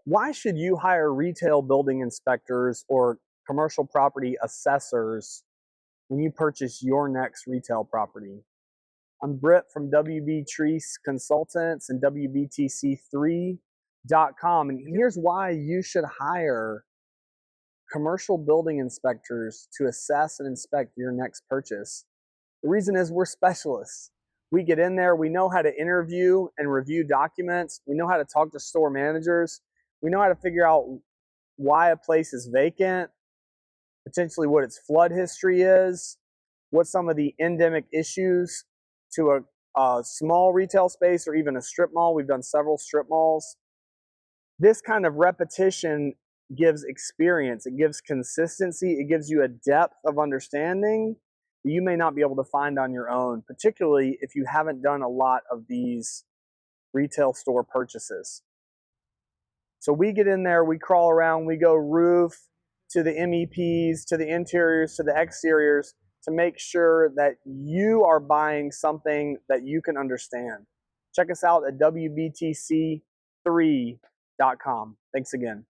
Why should you hire retail building inspectors or commercial property assessors when you purchase your next retail property? I'm Britt from WB Treese Consultants and WBTC3.com, and here's why you should hire commercial building inspectors to assess and inspect your next purchase. The reason is we're specialists. We get in there, we know how to interview and review documents, we know how to talk to store managers, we know how to figure out why a place is vacant, potentially what its flood history is, what some of the endemic issues to a small retail space or even a strip mall. We've done several strip malls. This kind of repetition gives experience, it gives consistency, it gives you a depth of understanding that you may not be able to find on your own, particularly if you haven't done a lot of these retail store purchases. So we get in there, we crawl around, we go roof to the MEPs, to the interiors, to the exteriors, to make sure that you are buying something that you can understand. Check us out at WBTC3.com. Thanks again.